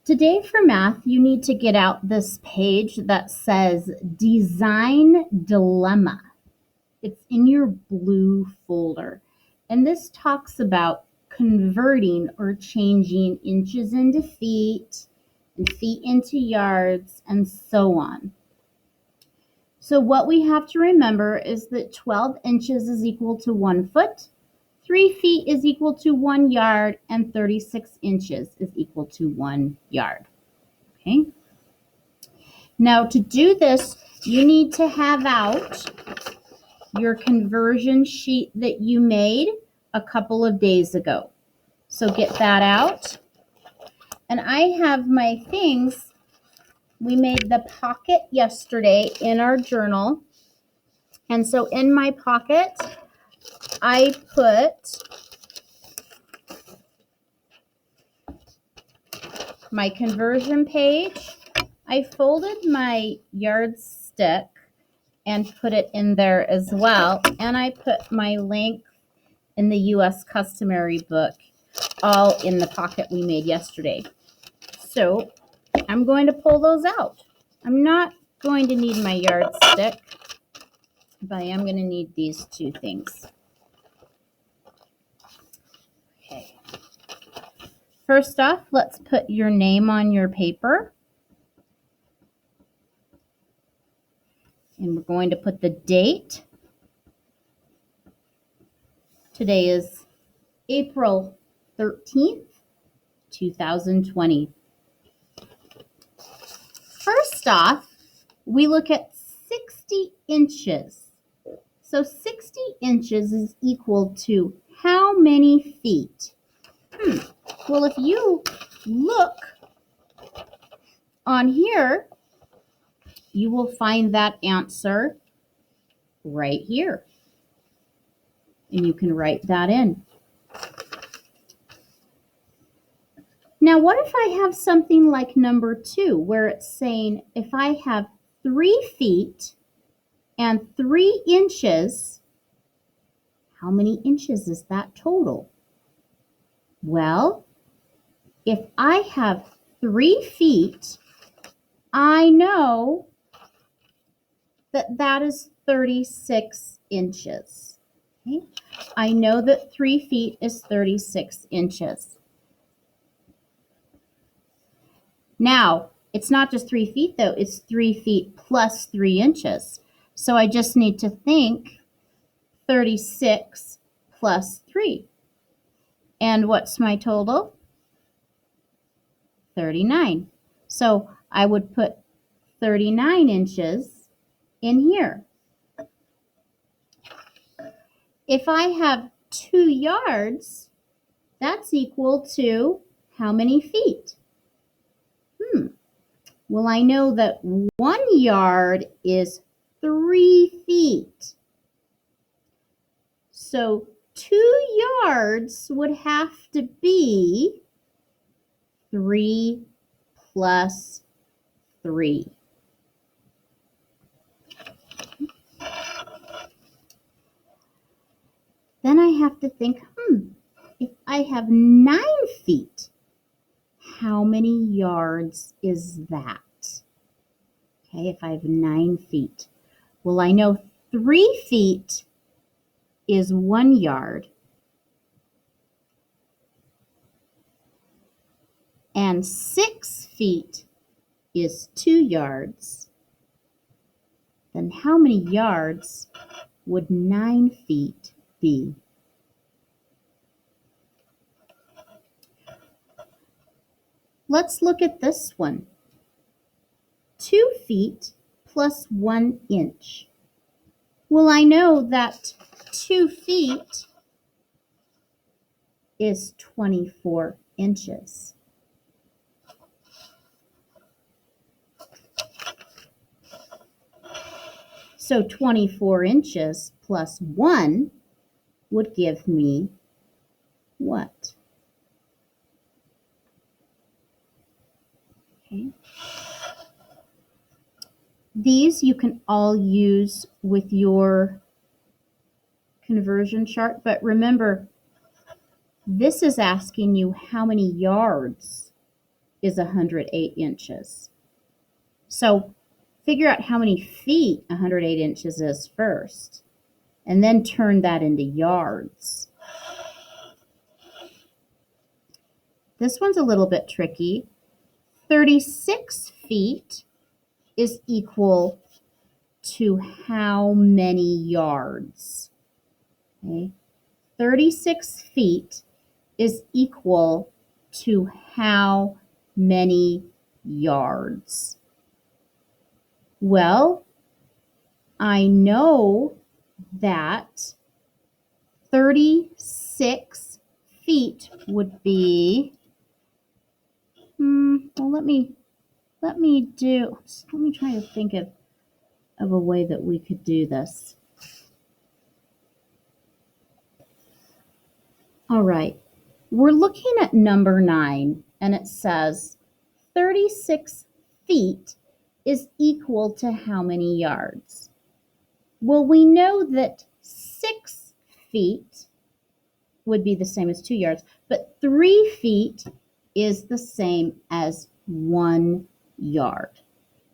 Today for math, you need to get out this page that says Design Dilemma. It's in your blue folder. And this talks about converting or changing inches into feet and feet into yards and so on. So what we have to remember is that 12 inches is equal to 1 foot, 3 feet is equal to 1 yard, and 36 inches is equal to 1 yard. Okay. Now to do this, you need to have out your conversion sheet that you made a couple of days ago. So get that out. And I have my things. We made the pocket yesterday in our journal. And so in my pocket, I put my conversion page. I folded my yardstick and put it in there as well. And I put my length in the U.S. customary book all in the pocket we made yesterday. So I'm going to pull those out. I'm not going to need my yardstick, but I am going to need these two things. Okay. First off, let's put your name on your paper. And we're going to put the date. Today is April 13th, 2020. First off, we look at 60 inches. So 60 inches is equal to how many feet? Well, if you look on here, you will find that answer right here. And you can write that in. Now, what if I have something like number 2, where it's saying if I have 3 feet and 3 inches, how many inches is that total? Well, if I have 3 feet, I know that that is 36 inches. Okay? I know that 3 feet is 36 inches. Now, it's not just 3 feet though, it's 3 feet plus 3 inches. So I just need to think 36 plus 3. And what's my total? 39. So I would put 39 inches in here. If I have 2 yards, that's equal to how many feet? Well, I know that 1 yard is 3 feet. So 2 yards would have to be 3 plus 3. Then I have to think, if I have 9 feet, how many yards is that? Okay, if I have 9 feet. Well, I know 3 feet is 1 yard. And 6 feet is 2 yards. Then how many yards would 9 feet be? Let's look at this one. 2 feet plus 1 inch. Well, I know that 2 feet is 24 inches. So 24 inches plus 1 would give me what? Okay. These you can all use with your conversion chart, but remember, this is asking you how many yards is 108 inches. So figure out how many feet 108 inches is first, and then turn that into yards. This one's a little bit tricky. 36 feet is equal to how many yards? Okay. 36 feet is equal to how many yards? Well, I know that 36 feet would be, well, let me try to think of a way that we could do this. All right, we're looking at number 9, and it says 36 feet is equal to how many yards? Well, we know that 6 feet would be the same as 2 yards, but 3 feet is the same as 1 yard.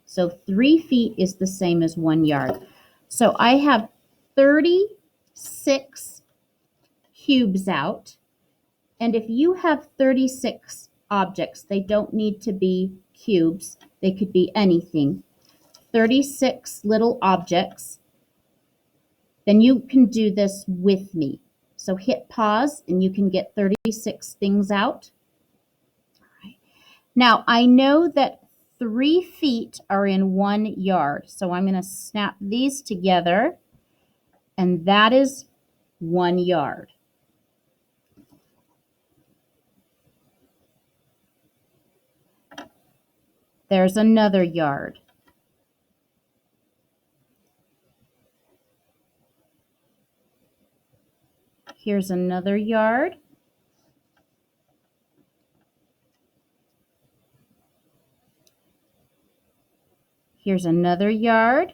So 3 feet is the same as 1 yard. So I have 36 cubes out. And if you have 36 objects, they don't need to be cubes. They could be anything. 36 little objects. Then you can do this with me. So hit pause and you can get 36 things out. All right. Now I know that 3 feet are in 1 yard. So I'm going to snap these together, and that is 1 yard. There's another yard. Here's another yard. Here's another yard.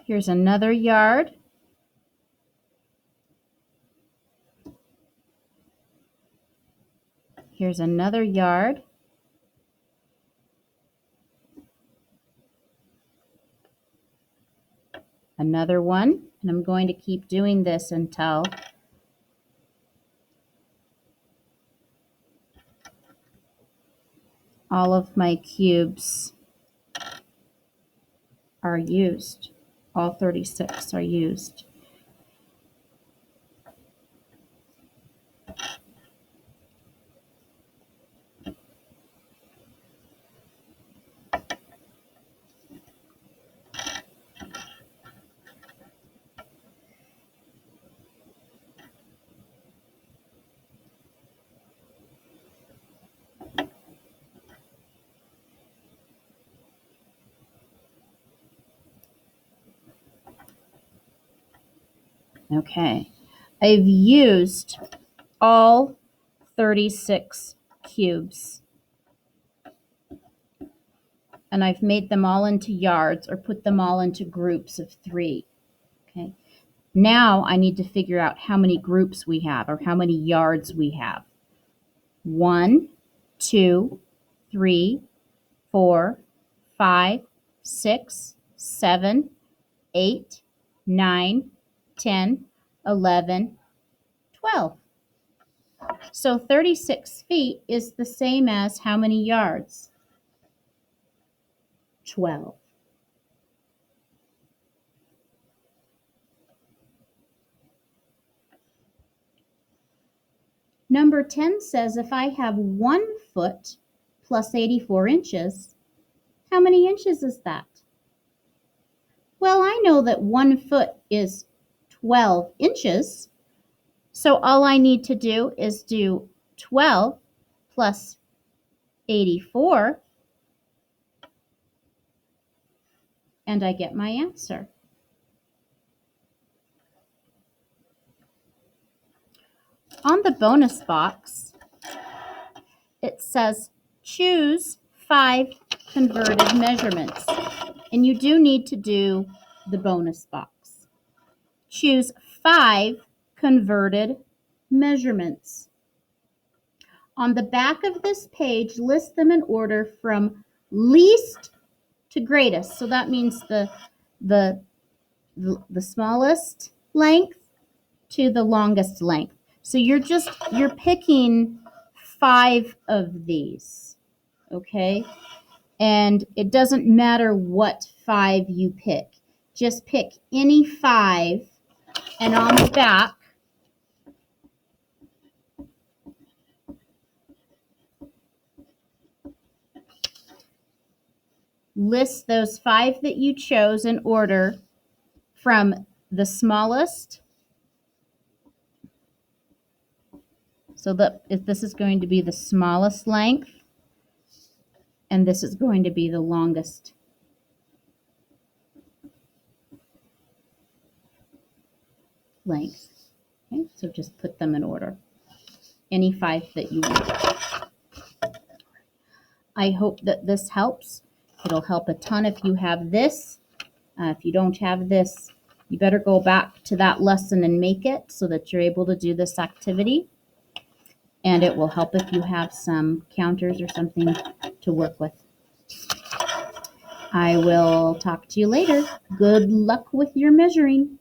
Here's another yard. Here's another yard. Another one, and I'm going to keep doing this until all of my cubes are used. All 36 are used. Okay, I've used all 36 cubes, and I've made them all into yards or put them all into groups of 3. Okay, now I need to figure out how many groups we have or how many yards we have. 1, 2, 3, 4, 5, 6, 7, 8, 9, 10, 11, 12. So 36 feet is the same as how many yards? 12. Number 10 says if I have 1 foot plus 84 inches, how many inches is that? Well, I know that 1 foot is 12 inches. So all I need to do is do 12 plus 84, and I get my answer. On the bonus box, it says choose 5 converted measurements. And you do need to do the bonus box. Choose 5 converted measurements. On the back of this page, list them in order from least to greatest. So that means the smallest length to the longest length. So you're picking 5 of these, okay? And it doesn't matter what 5 you pick. Just pick any 5, and on the back, list those 5 that you chose in order from the smallest. So this is going to be the smallest length, and this is going to be the longest length. Okay, so just put them in order. Any 5 that you want. I hope that this helps. It'll help a ton if you have this. If you don't have this, you better go back to that lesson and make it so that you're able to do this activity. And it will help if you have some counters or something to work with. I will talk to you later. Good luck with your measuring.